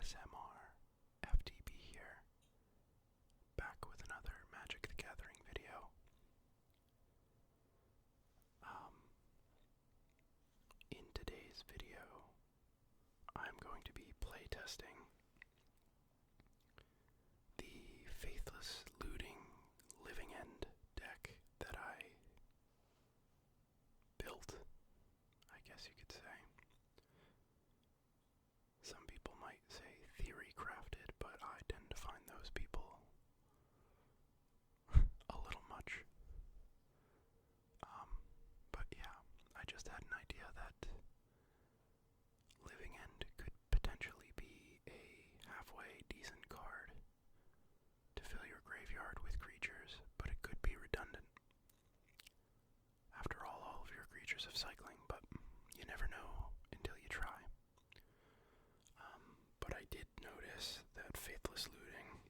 ASMR FTB here, back with another Magic the Gathering video. In today's video, I'm going to be playtesting the Faithless Looting Living End deck that I built, I guess you could say. Some people might say theory crafted, but I tend to find those people a little much. But yeah, I just had an idea that Living End could potentially be a halfway decent card to fill your graveyard with creatures, but it could be redundant. After all of your creatures have cycling, but you never know until you try. But I did notice that Faithless Looting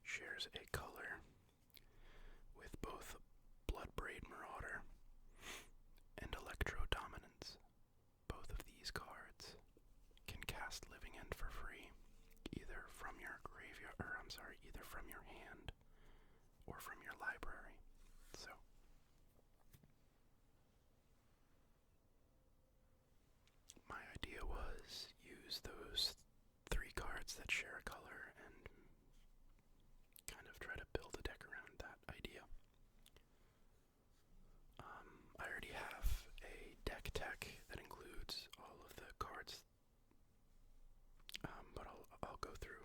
shares a color with both Bloodbraid Marauder and Electro Dominance. Both of these cards can cast Living End for free, either from your either from your hand or from your library. So my idea was use those three cards that share a color and kind of try to build a deck around that idea. I already have a deck tech that includes all of the cards, but I'll go through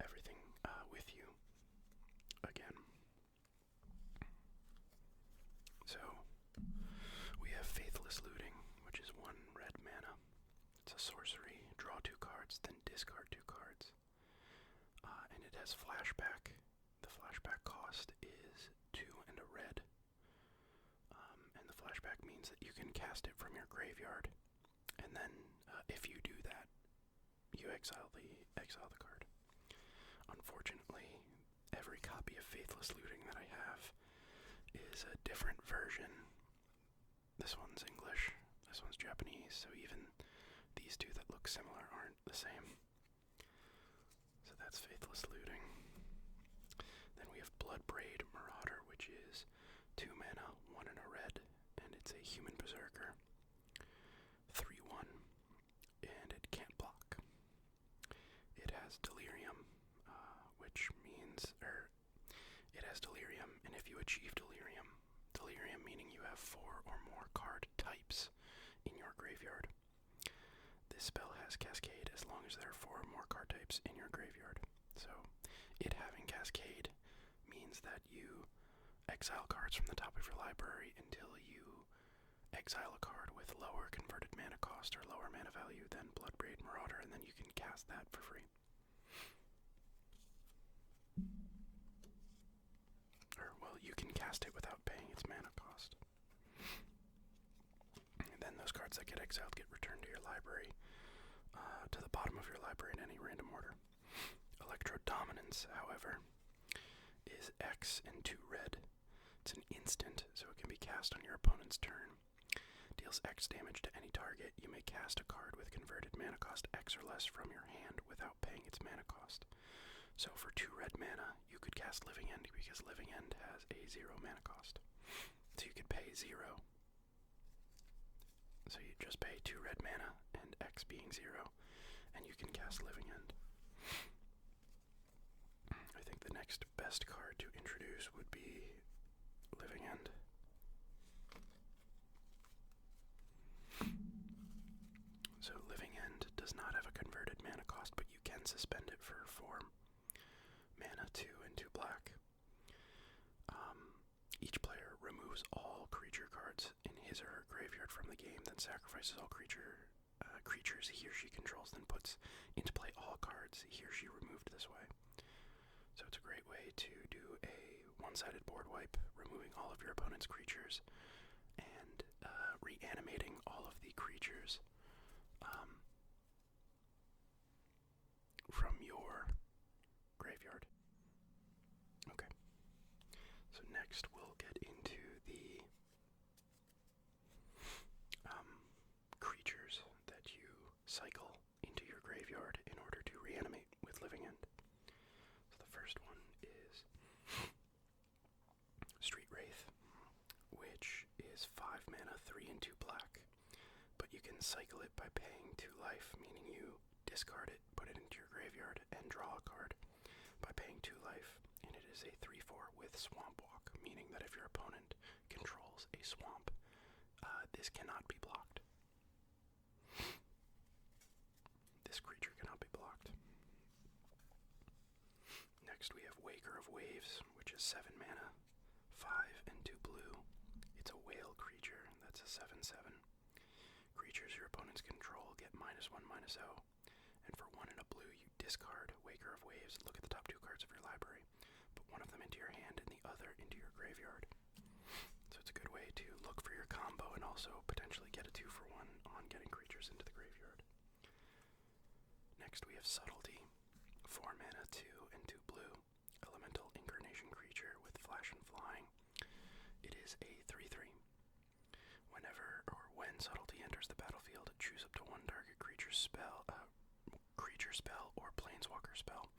everything with you again. So we have Faithless Looting, which is 1 red mana. It's a sorcery. Draw 2 cards, then discard 2 cards. And it has flashback. The flashback cost is 2 and a red. And the flashback means that you can cast it from your graveyard. And then, if you do that, you exile the card. Unfortunately, every copy of Faithless Looting that I have is a different version. This one's English, this one's Japanese, so even these two that look similar aren't the same. So that's Faithless Looting. Then we have Bloodbraid Marauder, which is 2 mana, 1 and a red, and it's a human berserker. 3/1, and it can't block. It has Delirium, which means, it has Delirium, and if you achieve Delirium meaning you have 4 or more card types in your graveyard, this spell has Cascade as long as there are 4 or more card types in your graveyard. So, it having Cascade means that you exile cards from the top of your library until you exile a card with lower converted mana cost or lower mana value than Bloodbraid Marauder, and then you can cast that for free. Or, well, you can cast it without paying its mana cost. And then those cards that get exiled get returned to your library, to the bottom of your library in any random order. Electro Dominance, however, is X and 2 red. It's an instant, so it can be cast on your opponent's turn. Deals X damage to any target. You may cast a card with converted mana cost X or less from your hand without paying its mana cost. So for 2 red mana, you could cast Living End because Living End has a 0 mana cost. So you could pay 0. So you just pay 2 red mana and X being 0, and you can cast Living End. I think the next best card to introduce would be Living End. So Living End does not have a converted mana cost, but you can suspend it for 4 mana, 2 and 2 black. Each player removes all creature cards in his or her graveyard from the game, then sacrifices all creatures he or she controls, then puts into play all cards he or she removed this way. So it's a great way to do a one-sided board wipe, removing all of your opponent's creatures and reanimating all of the creatures from your graveyard. Okay. So next we'll get into the creatures that you cycle into your graveyard is 5 mana, 3 and 2 black. But you can cycle it by paying 2 life, meaning you discard it, put it into your graveyard, and draw a card by paying 2 life. And it is a 3/4 with Swamp Walk, meaning that if your opponent controls a swamp, this cannot be blocked. This creature cannot be blocked. Next we have Waker of Waves, which is 7 mana, 5 and 2 blue. It's a whale creature, that's a 7/7. Creatures your opponents control get -1/-0. And for 1 and a blue, you discard Waker of Waves, look at the top 2 cards of your library, put one of them into your hand and the other into your graveyard. So it's a good way to look for your combo and also potentially get a 2-for-1 on getting creatures into the graveyard. Next we have Subtlety, 4 mana, 2 and 2 blue, elemental incarnation creature with flash and flying. It is a 3/3. When Subtlety enters the battlefield, choose up to 1 target creature spell or planeswalker spell.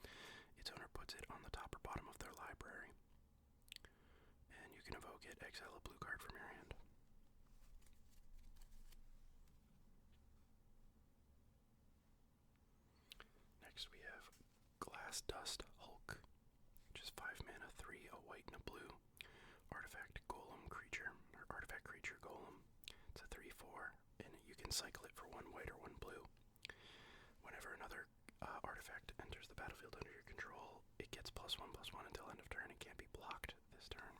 Its owner puts it on the top or bottom of their library. And you can evoke it, exile a blue card from your hand. Next we have Glass Dust Hulk, which is 5 mana, 3, a white and a blue. Artifact creature golem. It's a 3/4, and you can cycle it for 1 white or 1 blue. Whenever another artifact enters the battlefield under your control, it gets +1/+1 until end of turn. It can't be blocked this turn.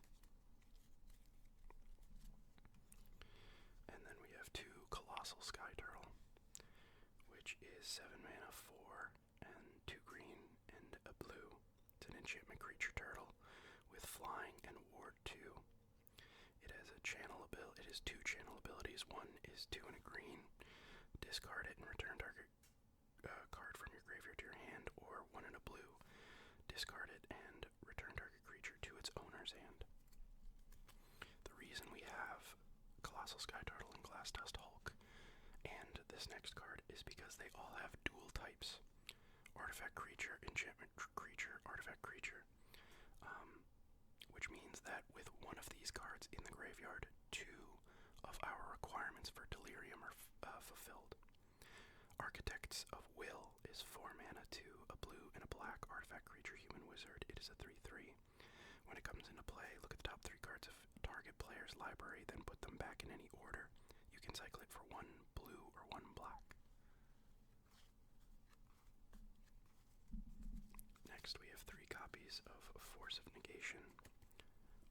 And then we have 2 Colossal Sky Turtle, which is 7 mana, 4 and 2 green and a blue. It's an enchantment creature turtle with flying and ward 2. It has a channel ability. It has 2 channel abilities. One is 2 and a green. Discard it and return target card from your graveyard to your hand, or 1 and a blue. Discard it and return target creature to its owner's hand. The reason we have Colossal Sky Turtle and Glass Dust Hulk and this next card is because they all have dual types. Artifact creature, enchantment creature, artifact creature. Which means that with one of these cards in the graveyard, 2 of our requirements for Delirium are fulfilled. Architects of Will is 4 mana, 2, a blue and a black artifact creature human wizard. It is a 3/3. When it comes into play, look at the top 3 cards of target player's library, then put them back in any order. You can cycle it for 1 blue or 1 black. Next we have 3 copies of Force of Negation,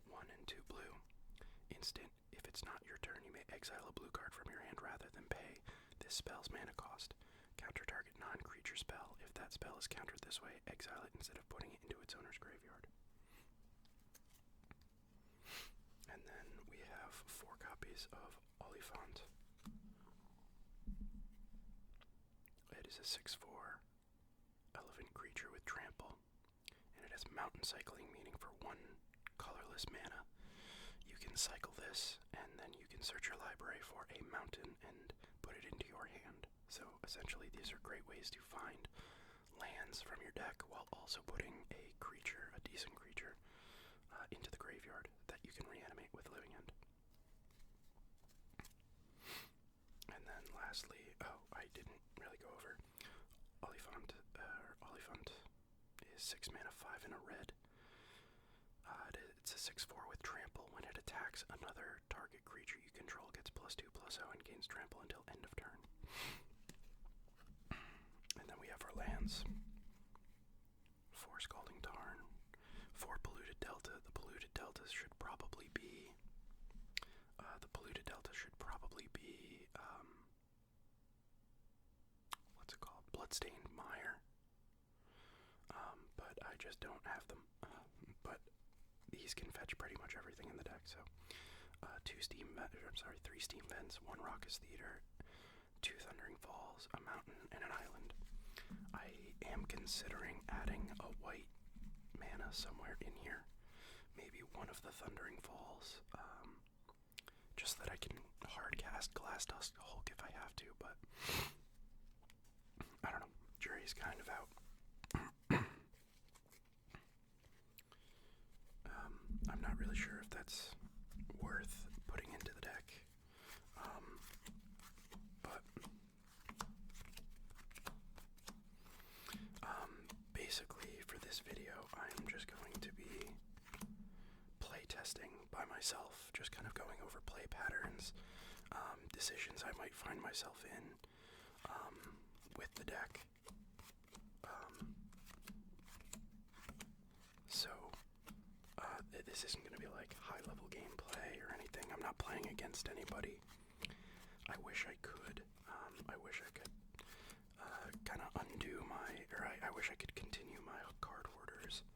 1 and 2 blue. Instant, if it's not your turn, you may exile a blue card from your hand rather than pay this spell's mana cost. Counter target non-creature spell. If that spell is countered this way, exile it instead of putting it into its owner's graveyard. And then we have 4 copies of Oliphant. It is a 6/4 elephant creature with trample, and it has mountain cycling, meaning for 1 colorless mana, you can cycle this, and then you can search your library for a mountain and put it into your hand. So essentially these are great ways to find lands from your deck while also putting a creature, a decent creature, into the graveyard that you can reanimate with Living End. And then lastly, I didn't really go over Oliphant is 6 mana, 5 and a red. It's a 6/4 with trample. When it attacks another target creature you control, gets +2/+0 and gains trample until end of turn. And then we have our lands. 4 Scalding Tarn, 4 Polluted Delta. The Polluted Deltas should probably be what's it called? Bloodstained Mire. But I just don't have them. But these can fetch pretty much everything in the deck. So 3 Steam Vents, 1 Raucous Theater, 2 Thundering Falls, a mountain, and an island. I am considering adding a white mana somewhere in here. Maybe one of the Thundering Falls, just that I can hard cast Glass Dust Hulk if I have to, but I don't know, jury's kind of out. I'm not really sure if that's worth putting into the deck. myself, just kind of going over play patterns, decisions I might find myself in with the deck. This isn't going to be like high-level gameplay or anything. I'm not playing against anybody. I wish I could. I wish I could kind of undo I wish I could continue my card hoarders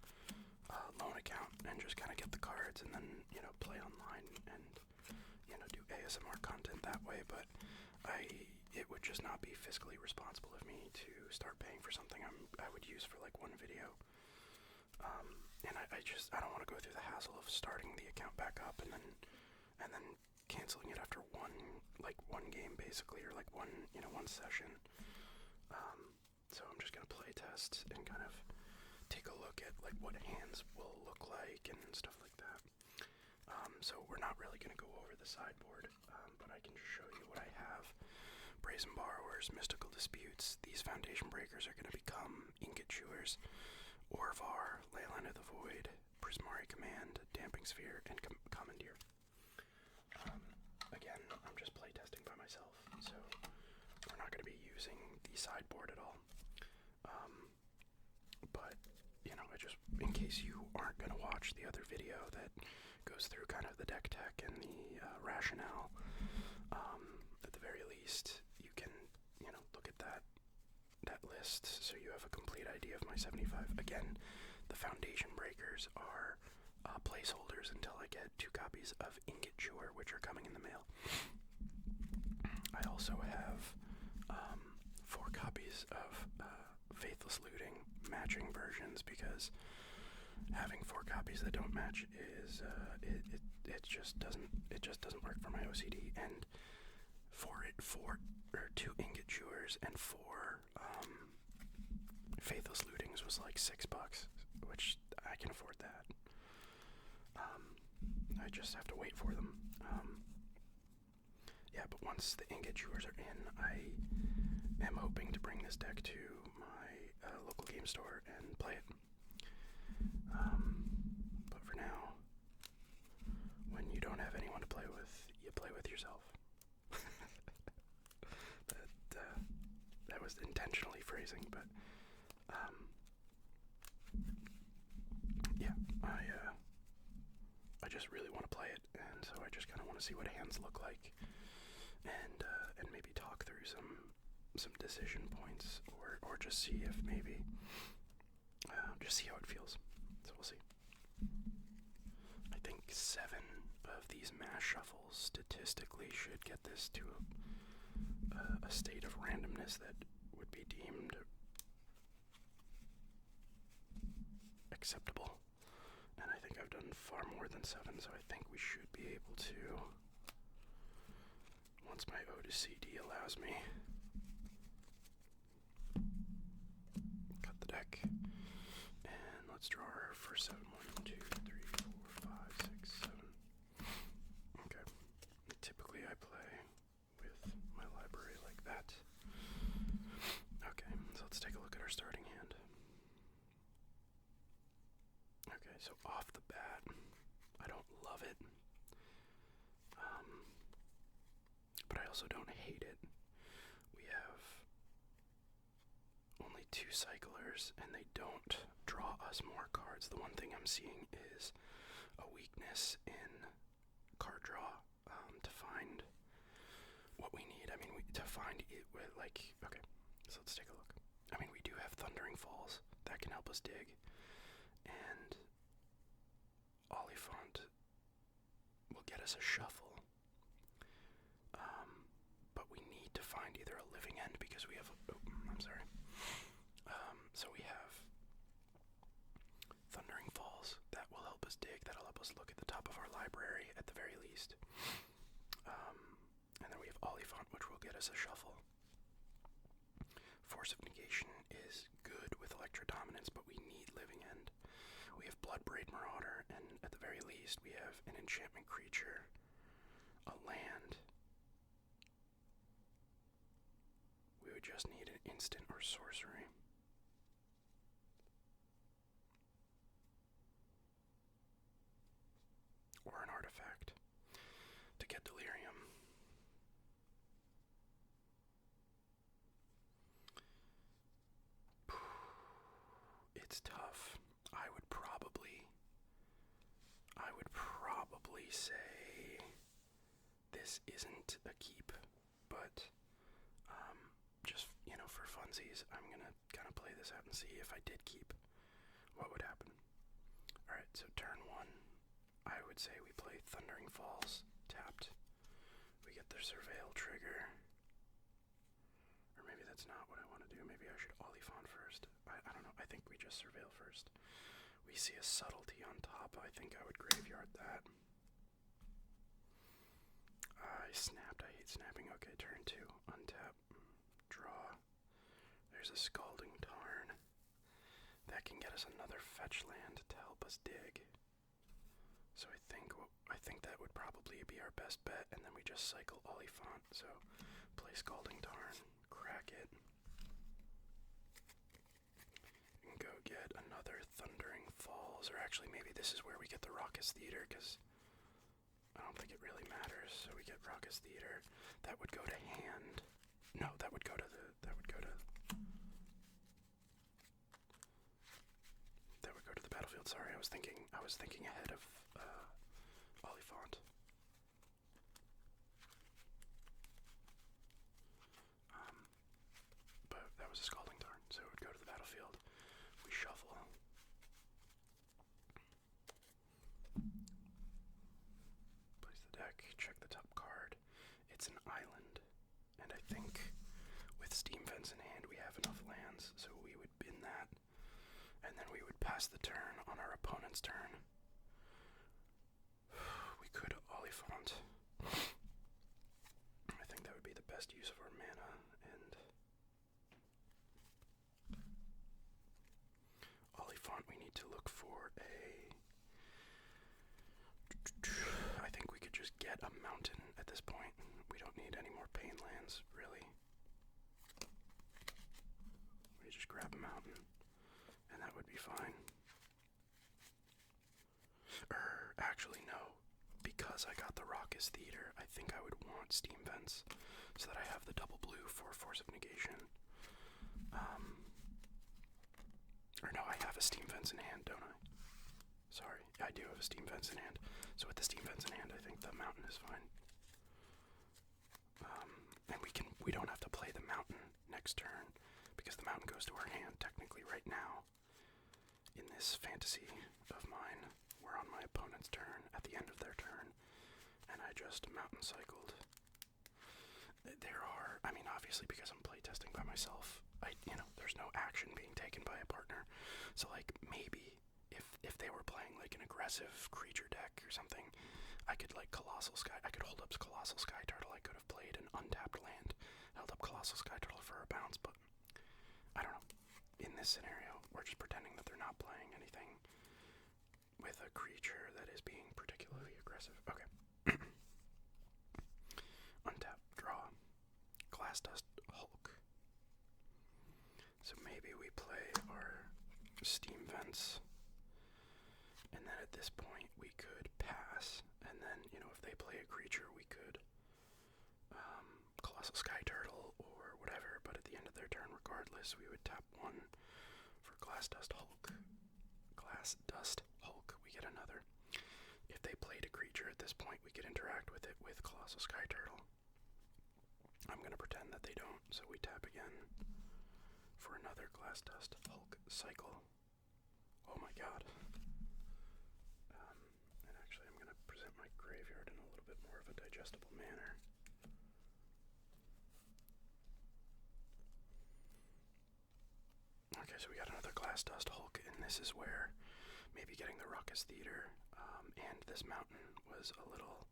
loan account and just kind of get the cards and then, play online and, do ASMR content that way, but it would just not be fiscally responsible of me to start paying for something I would use for like one video. And I don't want to go through the hassle of starting the account back up and then canceling it after one game basically, or like one session. So I'm just gonna play test and kind of take a look at like what hands will look like and stuff like that. So we're not really gonna go over the sideboard, but I can just show you what I have. Brazen Borrowers, Mystical Disputes. These Foundation Breakers are gonna become Ingot Chewers. Orvar, Leyline of the Void, Prismari Command, Damping Sphere, and Commandeer. Again, I'm just playtesting by myself, so we're not going to be using the sideboard at all. But, in case you aren't going to watch the other video that goes through kind of the deck tech and the rationale, at the very least, you can, look at that list so you have a complete idea of my 75. Again, the Foundation Breakers are placeholders until I get 2 copies of Ingot Chewer, which are coming in the mail. I also have 4 copies of Faithless Looting matching versions, because having 4 copies that don't match is it just doesn't work for my OCD. And 2 Ingot Chewers and 4 Faithless Lootings was like $6, which I can afford that. I just have to wait for them. Yeah, but once the Ingot Chewers are in, I am hoping to bring this deck to my local game store and play it. But for now, when you don't have anyone to play with, you play with yourself. That was intentionally phrasing, but yeah, I just really want to play it, and so I just kind of want to see what hands look like, and maybe talk through some decision points, or just see if maybe just see how it feels. So we'll see. I think 7 of these mass shuffles statistically should get this to a state of randomness that would be deemed acceptable. And I think I've done far more than 7, so I think we should be able to, once my O to CD allows me, cut the deck. And let's draw our first 7. 1, 2, 3, 4, 5, 6, 7. Okay. Typically I play with my library like that. Okay, so let's take a look at our starting hand. Okay, so off the bat, I don't love it, but I also don't hate it. We have only 2 cyclers, and they don't draw us more cards. The one thing I'm seeing is a weakness in card draw, to find what we need. I mean, to find it with, okay, so let's take a look. I mean, we do have Thundering Falls. That can help us dig. And Oliphant will get us a shuffle. But we need to find either a living end, because we have so we have Thundering Falls. That will help us dig. That'll help us look at the top of our library at the very least. And then we have Oliphant, which will get us a shuffle. Force of Negation is good with Electro Dominance, but we need living end. We have Bloodbraid Marauder, and at the very least we have an enchantment creature, a land. We would just need an instant or sorcery. Or an artifact. It's tough. I would probably say this isn't a keep, but just, for funsies, I'm gonna kind of play this out and see if I did keep, what would happen. Alright, so turn 1, I would say we play Thundering Falls, tapped. We get the Surveil trigger. Or maybe that's not what I want to do. Maybe I should Olifant first. I don't know. I think we just Surveil first. We see a Subtlety on top. I think I would Graveyard that. I snapped. I hate snapping. Okay, turn 2. Untap. Draw. There's a Scalding Tarn. That can get us another fetch land to help us dig. So I think that would probably be our best bet, and then we just cycle Olifant. So play Scalding Tarn, crack it, and go get another Thundering Falls. Or actually, maybe this is where we get the Raucous Theater, because I don't think it really matters. So we get Raucous Theater. That would go to hand. No, that would go to the battlefield. Sorry, I was thinking ahead of Olifant. But that was a Scalding Tarn, so it would go to the battlefield. We shuffle. Place the deck, check the top card. It's an island, and I think with Steam Vents in hand we have enough lands, so we would bin that, and then we would pass the turn on our opponent's turn. We could Olifant. I think that would be the best use of our mana, and Olifant, we need to look for I think we could just get a mountain at this point. We don't need any more pain lands, really. We just grab a mountain, and that would be fine. Actually, no. Because I got the Raucous Theater, I think I would want Steam Vents, so that I have the double blue for Force of Negation. Or no, I have a Steam Vents in hand, don't I? Sorry, I do have a Steam Vents in hand. So with the Steam Vents in hand, I think the mountain is fine. And we don't have to play the mountain next turn, because the mountain goes to our hand technically right now. In this fantasy of mine, we're on my opponent's turn at the end of their turn, and I just mountain cycled. Obviously because I'm playtesting by myself, there's no action being taken by a partner. So maybe if they were playing an aggressive creature deck or something, I could I could hold up Colossal Sky Turtle. I could have played an untapped land, held up Colossal Sky Turtle for a bounce, but I don't know. In this scenario, we're just pretending that they're not playing anything with a creature that is being particularly aggressive. Okay. Untap, draw, Glass Dust Hulk. So maybe we play our Steam Vents, and then at this point we could pass, and then, if they play a creature, we could Colossal Sky Turtle or whatever, but at the end of their turn, regardless, we would tap 1 for Glass Dust Hulk. Glass Dust Hulk, we get another. If they played a creature at this point, we could interact with it with Colossal Sky Turtle. I'm going to pretend that they don't, so we tap again for another Glass Dust Hulk cycle. Oh my god. And actually I'm going to present my graveyard in a little bit more of a digestible manner. Okay, so we got another Glass Dust Hulk, and this is where maybe getting the Raucous Theater and this mountain was a little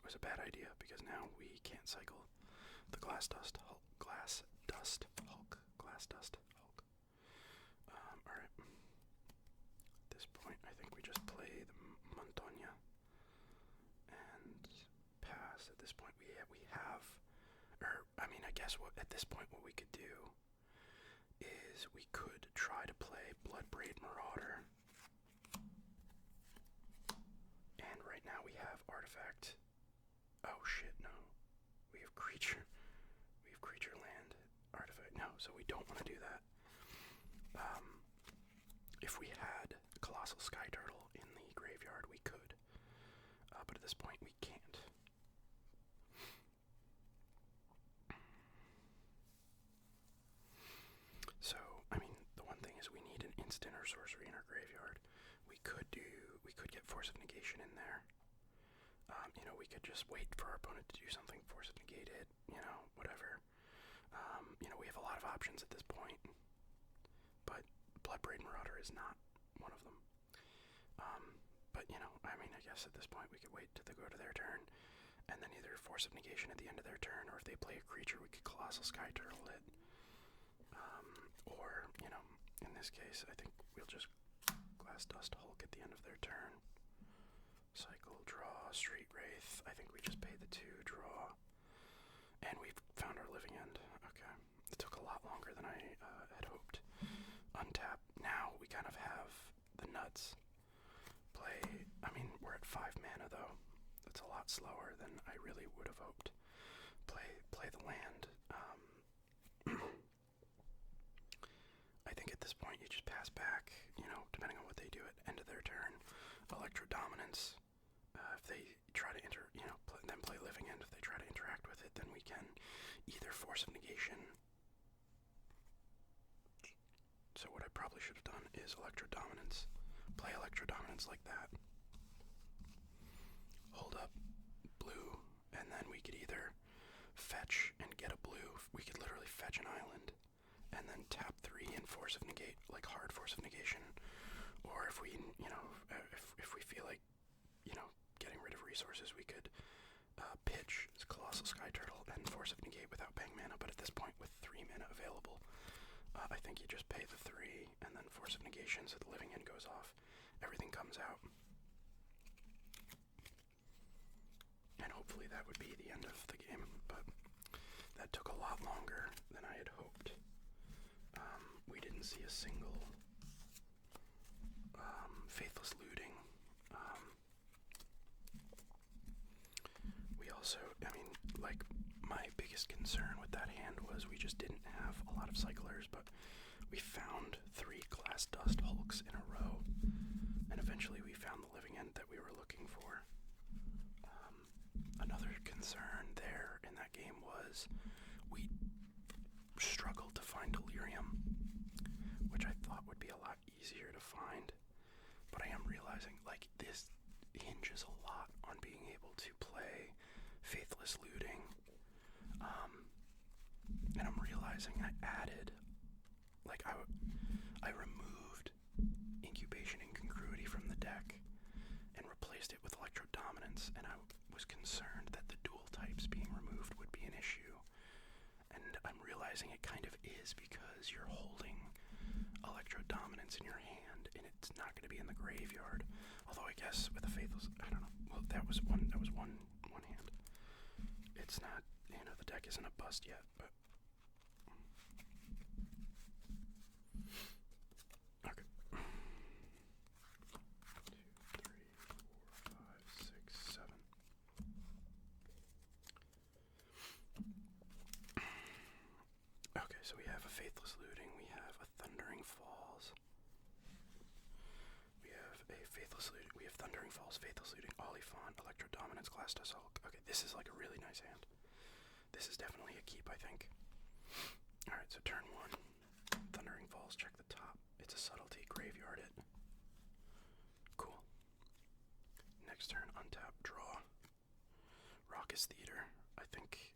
was a bad idea, because now we can't cycle the Glass Dust Hulk. Glass Dust Hulk. Glass Dust Hulk. Alright. At this point, I think we just play the Montoya and pass. At this point, we have, I guess at this point what we could do is we could try to play Bloodbraid Marauder. And right now we have Artifact. Oh shit, no. We have creature land. Artifact. No, so we don't want to do that. If we had a Colossal Sky Turtle in the graveyard, we could. But at this point, we can't. So, I mean, the one thing is we need an instant or sorcery in our graveyard. We could get Force of Negation in there. We could just wait for our opponent to do something, Force of Negate it, whatever. We have a lot of options at this point, but Bloodbraid Marauder is not one of them. But, I guess at this point we could wait till they go to their turn, and then either Force of Negation at the end of their turn, or if they play a creature, we could Colossal Sky Turtle it. Or, in this case, I think we'll just Glass Dust Hulk at the end of their turn. Cycle, draw, Street Wraith. I think we just pay the 2, draw. And we've found our living end. Okay. It took a lot longer than I had hoped. Untap. Now we kind of have the nuts. We're at 5 mana though. That's a lot slower than I really would have hoped. Play the land. I think at this point you just pass back, depending on what they do at end of their turn. Electro Dominance. If they try to then play Living End. If they try to interact with it, then we can either Force of Negation. So what I probably should have done is Electro Dominance. Play Electro Dominance like that. Hold up blue, and then we could either fetch and get a blue. We could literally fetch an island, and then tap 3 and Force of Negate, like hard Force of Negation. Or if we, if we feel like, getting rid of resources, we could pitch Colossal Sky Turtle and Force of Negate without paying mana. But at this point, with 3 mana available, I think you just pay the 3 and then Force of Negation, so the living end goes off. Everything comes out. And hopefully that would be the end of the game, but that took a lot longer than I had hoped. We didn't see a single Faithless looting. We also, my biggest concern with that hand was we just didn't have a lot of cyclers, but we found 3 Glass Dust Hulks in a row, and eventually we found the living end that we were looking for. Another concern there in that game was we struggled to find Delirium, which I thought would be a lot easier to find, but I am realizing, this hinges a lot on being able to play Faithless looting, and I'm realizing I added, I removed Incubation Incongruity from the deck and replaced it with Electro Dominance, and I was concerned that the dual types being removed would be an issue, and I'm realizing it kind of is because you're holding Electro Dominance in your hand, and it's not going to be in the graveyard. Although I guess with the Faithless, I don't know. Well, that was one hand. It's not, the deck isn't a bust yet, but okay. 2, 3, 4, 5, 6, 7. Okay, so we have a Faithless looting, we have a Thundering Falls, we have a Faithless looting, we have Thundering Falls, Faithless looting, Olifant, Electro Dominance, Glass Dust Hulk. Okay, this is like a really nice hand. This is definitely a keep, I think. Alright, so turn 1, Thundering Falls, check the top. It's a subtlety, graveyard it. Cool. Next turn, untap, draw. Raucous Theater. I think,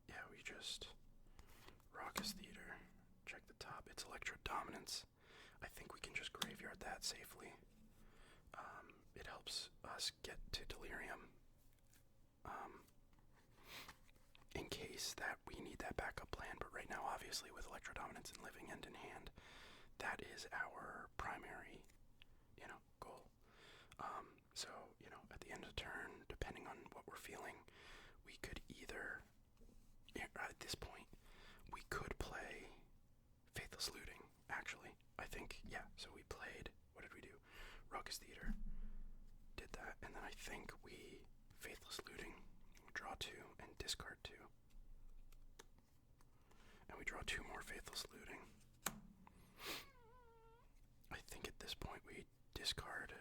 yeah, we just Raucous Theater, check the top. It's Electro Dominance. I think we can just graveyard that safely. It helps us get to Delirium. In case that we need that backup plan, but right now, obviously, with Electro Dominance and Living End in hand, that is our primary, goal. So, at the end of the turn, depending on what we're feeling, we could either, at this point, we could play Faithless looting, actually. I think, yeah, so we played, what did we do? Raucous Theater, did that, and then I think we Faithless looting, draw 2, and discard 2. And we draw 2 more Faithless Looting. I think at this point we discard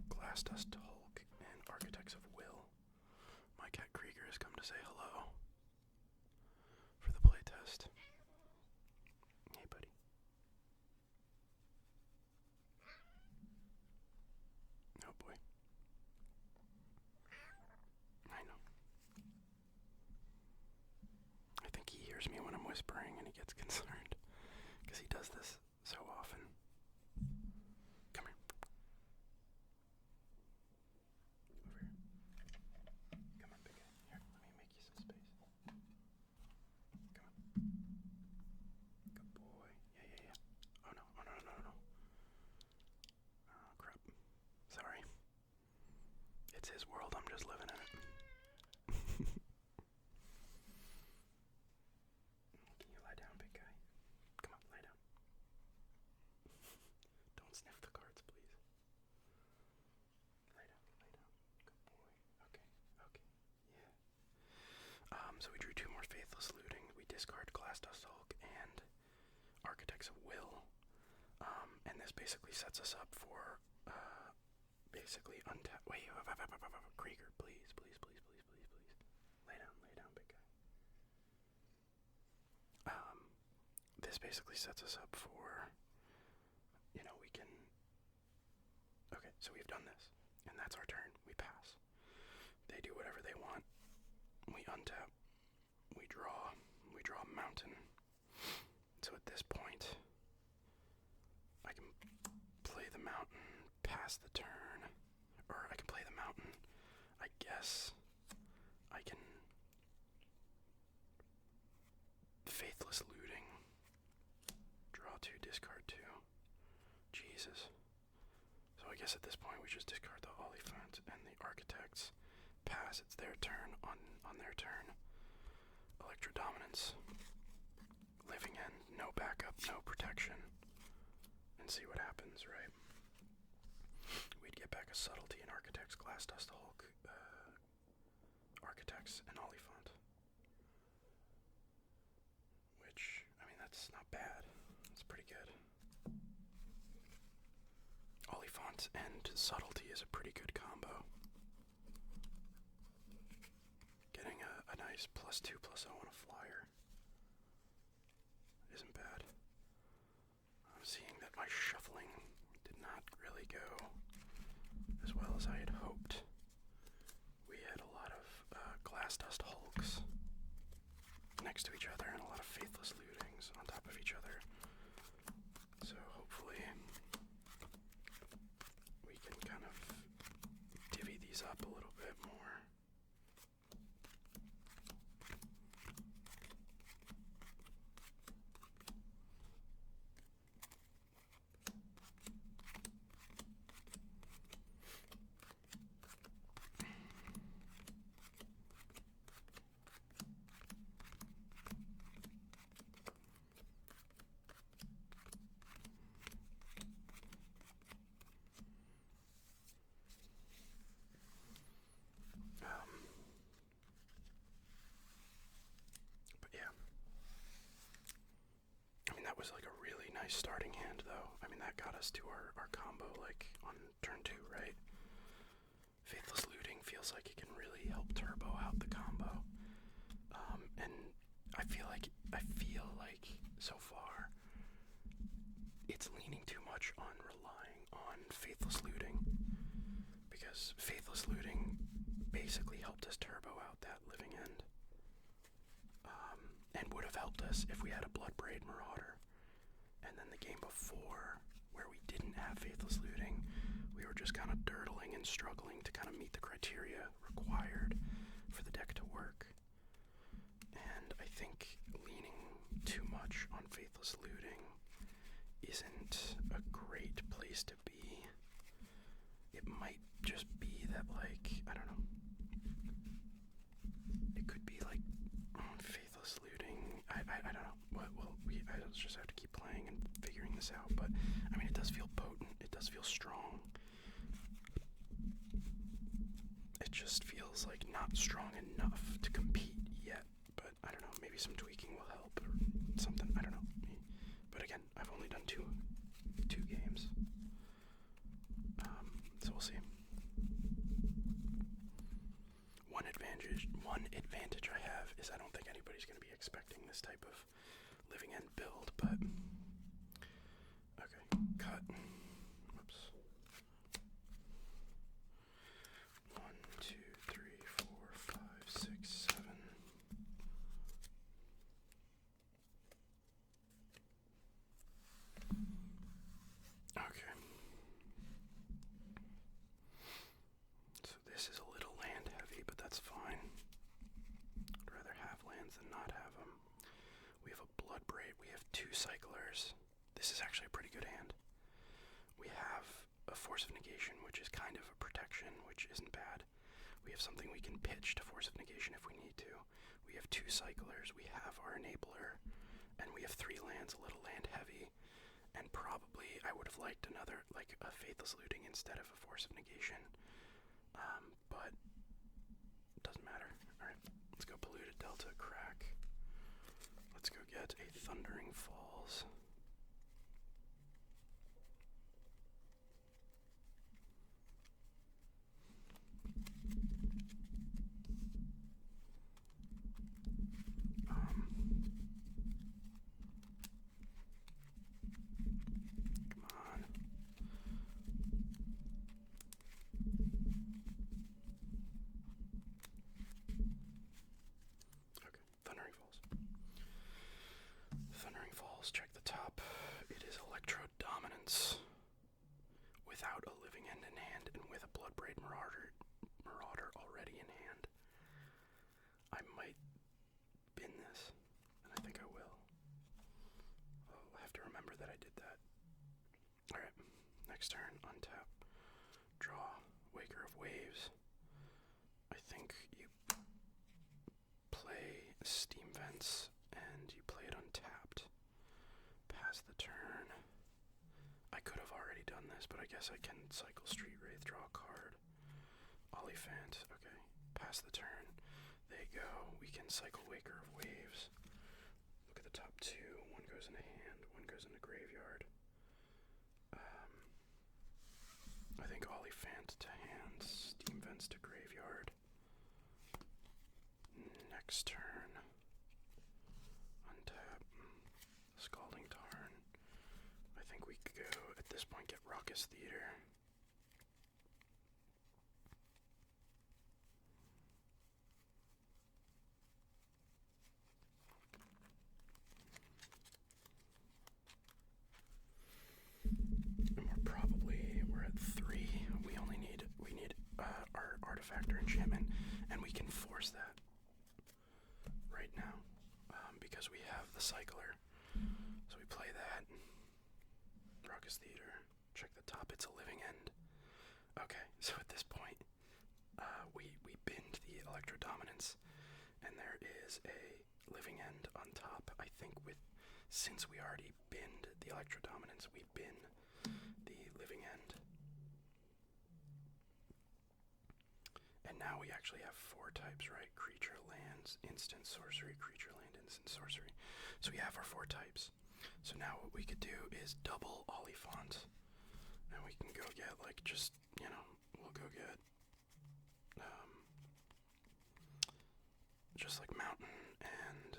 Glass Dust Hulk and Architects of Will. My cat Krieger has come to say hello for the playtest. Hey, buddy. Oh boy. I know. I think he hears me when I'm whispering and he gets concerned. Because he does this so often. Come here. Over here. Come on, big guy. Here, let me make you some space. Come on. Good boy. Yeah. Oh no. Oh crap. Sorry. It's his world, I'm just living in it. Can you lie down, big guy? Come on, lie down. Don't sniff the cards, please. Lie down. Good boy. Okay. Yeah. So we drew 2 more Faithless Looting. We discard Glass Dust Hulk and Architects of Will. And this basically sets us up for, basically untap. Wait, Krieger, please. Lay down, big guy. This basically sets us up for, we can. Okay, so we've done this, and that's our turn. We pass. They do whatever they want. We untap. We draw a mountain. So at this point, I can play the mountain, pass the turn, or I can play the mountain. I guess I can Faithless Looting, draw 2, discard 2. Jesus. So I guess at this point we just discard the Oliphant and the Architects. Pass, it's their turn. On their turn, Electro Dominance. Living End, no backup, no protection. And see what happens, right? We'd get back a Subtlety and Architects, Glass Dust Hulk, Architects, and Oliphant. Which, that's not bad. That's pretty good. Oliphant and Subtlety is a pretty good combo. Getting a nice +2/+0 on a flyer isn't bad. I'm seeing that my shuffling did not really go as well as I had hoped. We had a lot of Glass Dust Hulks next to each other and a lot of Faithless Lootings on top of each other. So hopefully we can kind of divvy these up a little bit more. But yeah. That was like a really nice starting hand, though. That got us to our combo, like, on turn 2, right? Faithless Looting feels like it can really help turbo out the combo. And I feel like so far it's leaning too much on relying on Faithless Looting, because Faithless Looting basically helped us turbo out that Living End, and would have helped us if we had a Bloodbraid Marauder. And then the game before, where we didn't have Faithless Looting, we were just kind of dirtling and struggling to kind of meet the criteria required for the deck to work. And I think leaning too much on Faithless Looting isn't a great place to be. It might just be that, like, I don't know. It could be like Faithless Looting. I don't know. I just have to keep playing and figuring this out. But it does feel potent. It does feel strong. It just feels like not strong enough to compete yet. But I don't know. Maybe some tweaking will help. something. I don't know. But again, I've only done two games. So we'll see. One advantage I have is I don't think anybody's going to be expecting this type of living end build, but okay, cut. Whoops. 1, 2, 3, 4, 5, 6, 7. Okay. So this is a little land heavy, but that's fine. I'd rather have lands than not have them. We have a Blood Braid. We have 2 Cyclers. This is actually a pretty good hand. We have a Force of Negation, which is kind of a protection, which isn't bad. We have something we can pitch to Force of Negation if we need to. We have 2 Cyclers. We have our Enabler. And we have 3 lands, a little land heavy. And probably I would have liked another, like a Faithless Looting instead of a Force of Negation. But it doesn't matter. Alright, let's go Polluted Delta, crack. Let's go get a Thundering Falls. Come on. Okay, Thundering Falls. Thundering Falls, check the top. It is Electro Dominance. Without a living end in hand and with a Bloodbraid Marauder already in hand. I might bin this, and I think I will. I'll have to remember that I did that. Alright, next turn, untap. Draw, Waker of Waves. I think you play Steam Vents and you play it untapped. Pass the turn. I could have already done this, but I guess I can cycle Street Wraith, draw a card. Olifant, okay. Pass the turn. There you go. We can cycle Waker of Waves. Look at the top 2. One goes into hand, one goes into graveyard. I think Olifant to hand, Steam Vents to graveyard. Next turn. Untap. Scalding Tarn. I think we could go, at this point, get Raucous Theater. And we're at 3. We need our artifact or enchantment, and we can force that right now, because we have the Cycler. So we play that. Raucous Theater. Check the top, it's a living end. Okay, so at this point, we binned the Electro Dominance, and there is a living end on top. I think since we already binned the Electro Dominance, we bin the living end. And now we actually have 4 types, right? Creature, lands, instant, sorcery, creature, land, instant, sorcery. So we have our 4 types. So now what we could do is double Olifant. And we can go get, like, just, we'll go get, just like Mountain and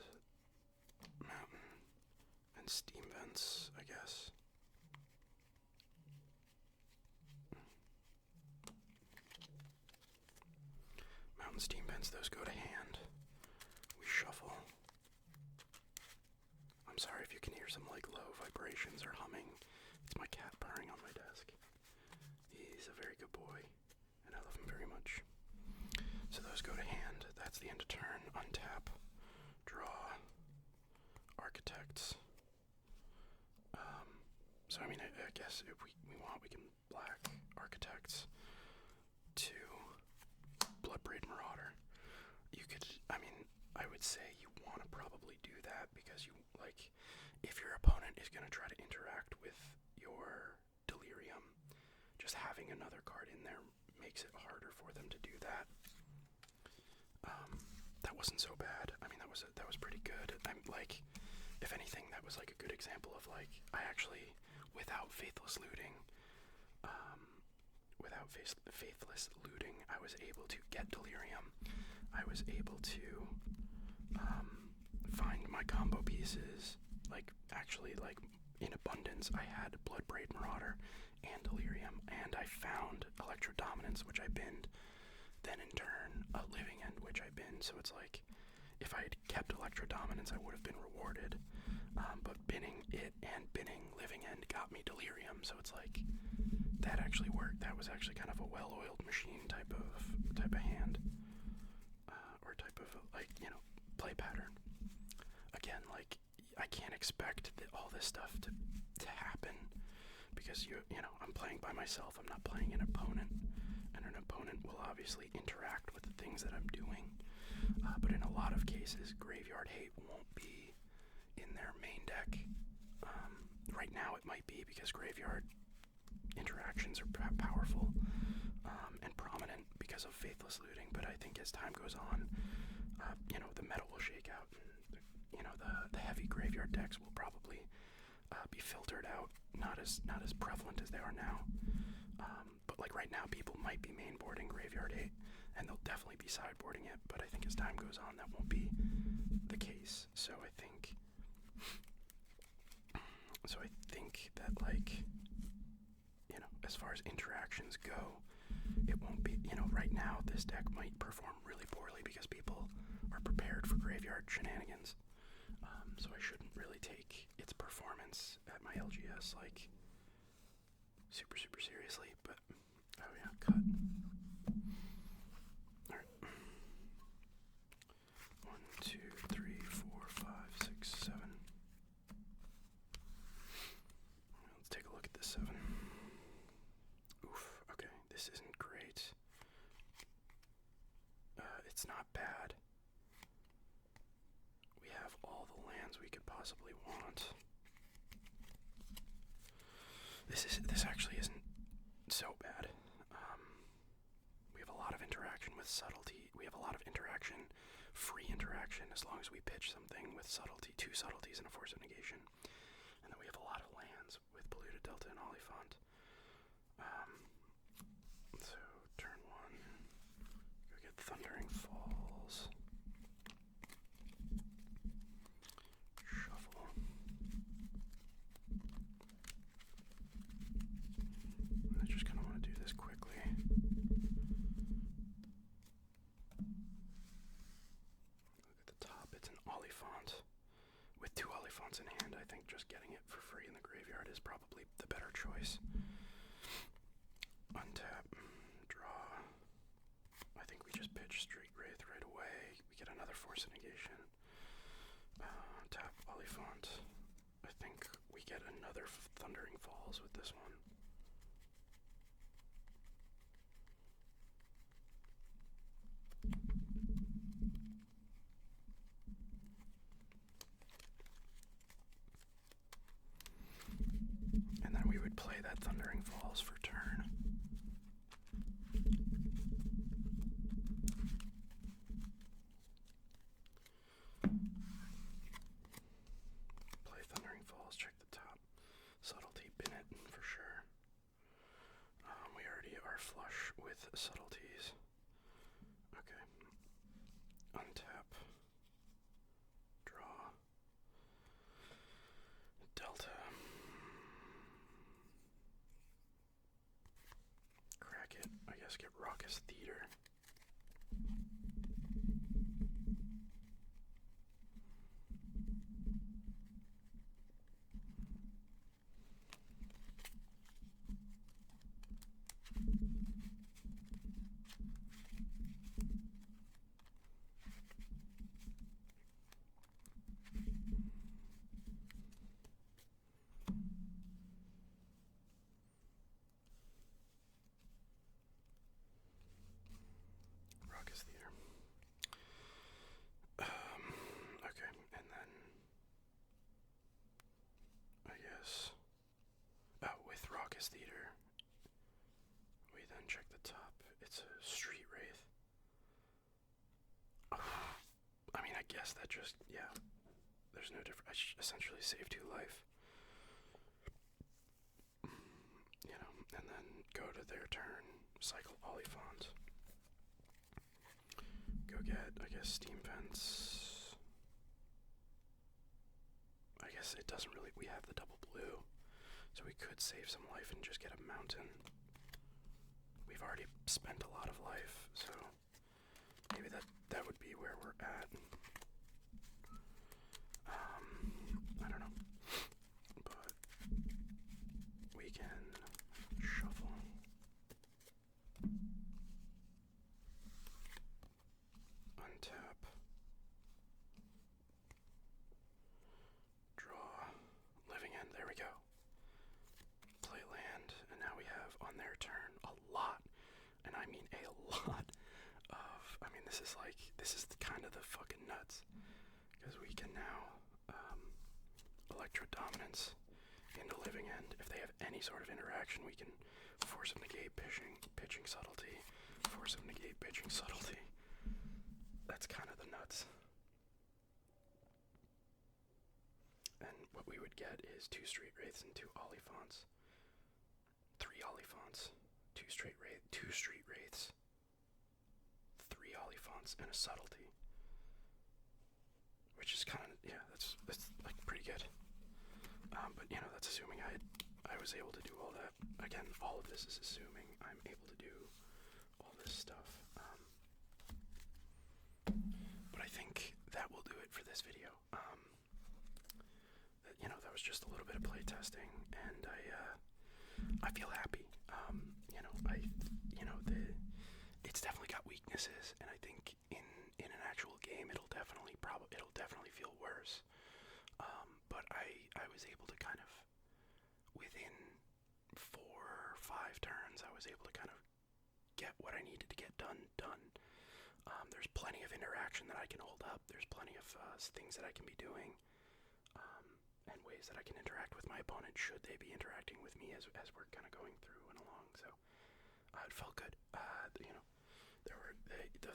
Steam Vents, I guess. Mountain, Steam Vents, those go to hand. We shuffle. I'm sorry if you can hear some, like, low vibrations or humming. It's my cat purring on my desk. He's a very good boy, and I love him very much. So those go to hand. That's the end of turn. Untap. Draw. Architects. So, I mean, I guess if we want, we can black Architects to Bloodbraid Marauder. You could, I would say you want to probably do that because if your opponent is going to try to interact with your Delirium, just having another card in there makes it harder for them to do that. That wasn't so bad. That was pretty good. If anything, was like a good example of like, I actually, without Faithless looting, Faithless looting, I was able to get Delirium. I was able to find my combo pieces, like actually like in abundance. I had Bloodbraid Marauder and Delirium, and I found Electro Dominance, which I binned. Then in turn, a Living End, which I binned. So it's like, if I had kept Electro Dominance, I would have been rewarded. But binning it and binning Living End got me Delirium. So it's like, that actually worked. That was actually kind of a well-oiled machine type of hand, or type of like, you know, play pattern. Again, like, I can't expect all this stuff to happen because you know, I'm playing by myself. I'm not playing an opponent, and an opponent will obviously interact with the things that I'm doing. But in a lot of cases, Graveyard Hate won't be in their main deck. Right now, it might be because Graveyard interactions are powerful and prominent because of Faithless looting. But I think as time goes on, you know, the meta will shake out. And, you know, the heavy Graveyard decks will probably be filtered out, not as prevalent as they are now. But like right now, people might be mainboarding Graveyard 8, and they'll definitely be sideboarding it. But I think as time goes on, that won't be the case. So I think that, like, you know, as far as interactions go, it won't be, you know, right now this deck might perform really poorly because people are prepared for Graveyard shenanigans. So I shouldn't really take its performance at my LGS like super seriously, but oh yeah, cut. Alright. 1, 2, 3, 4, 5, 6, 7. Let's take a look at this 7. Oof, okay, this isn't great. It's not bad. We have all the lands we could possibly want. This actually isn't so bad. We have a lot of interaction with subtlety. We have a lot of interaction, free interaction, as long as we pitch something with subtlety, 2 subtleties and a force of negation. And then we have a lot of lands with Polluted Delta and Oliphant. So turn 1, go get Thundering Falls. Shuffle. I just kind of want to do this quickly. Look at the top, it's an Oliphant. With 2 Oliphants in hand, I think just getting it for free in the graveyard is probably the better choice. Untap, draw. I think we just pitch Street Wraith right away. We get another force of negation. Tap Oliphant. I think we get another Thundering Falls with this one. And then we would play that Thundering Falls for turn. Play Thundering Falls, check the top. Subtlety, bin it for sure. We already are flush with subtleties. Okay. Untap. Draw. Delta. Crack it. I guess get Raucous Theater. Raucous Theater. Okay, and then I guess with Raucous Theater, we then check the top. It's a Street Wraith. I mean, I guess that just, yeah, there's no difference. I essentially save 2 life. You know, and then go to their turn, cycle Olifant. Go get, I guess, Steam Vents. I guess it doesn't really, we have the double blue, so we could save some life and just get a mountain. We've already spent a lot of life, so maybe that would be where we're at. I don't know, but we can shuffle. Untap. Draw. Living End, there we go. Play land, and now we have on their turn a lot, and I mean a lot of, I mean this is kind of the fucking nuts, because we can now Electro Dominance into Living End. If they have any sort of interaction, we can force of negate pitching subtlety, force of negate pitching subtlety. That's kind of the nuts. And what we would get is 2 Street Wraiths and 2 Olifants. 3 Olifants, 2 Street Wraiths, 3 Olifants, and a subtlety. Which is kind of, yeah, that's like pretty good. But you know, that's assuming I was able to do all that. Again, all of this is assuming I'm able to do all this stuff. But I think that will do it for this video. You know, that was just a little bit of playtesting, and I feel happy. It's definitely got weaknesses, and I think in an actual game, it'll definitely feel worse. But I was able to kind of, within 4 or 5 turns, I was able to kind of get what I needed to get done. There's plenty of interaction that I can hold up. There's plenty of things that I can be doing, and ways that I can interact with my opponent should they be interacting with me as we're kind of going through and along. So it felt good. You know, there were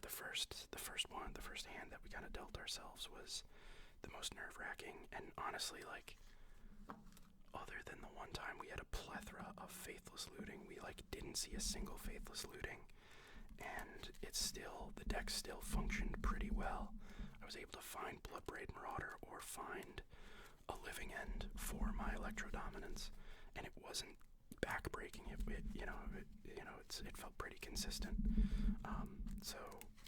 the first hand that we kind of dealt ourselves was the most nerve-wracking, and honestly, like, other than the one time we had a plethora of Faithless looting, we like didn't see a single Faithless looting, and the deck still functioned pretty well. I was able to find Bloodbraid Marauder or find a Living End for my Electro Dominance, and it wasn't backbreaking. It felt pretty consistent. So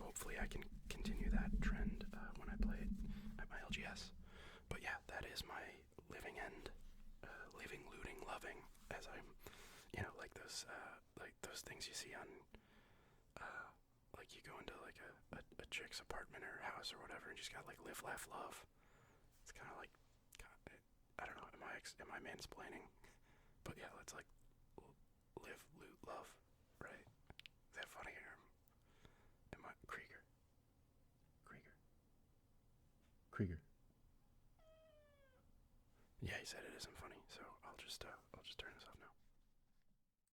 hopefully I can continue that trend when I play it at my LGS. But yeah, that is my Living End, living, looting, loving, as I'm, like those things you see on, like you go into like a chick's apartment or house or whatever, and just got like live, laugh, love. It's kind of like, I don't know, am I mansplaining? But yeah, let's like live, loot, love, right? Is that funny or am I Krieger? Yeah, he said it isn't funny, so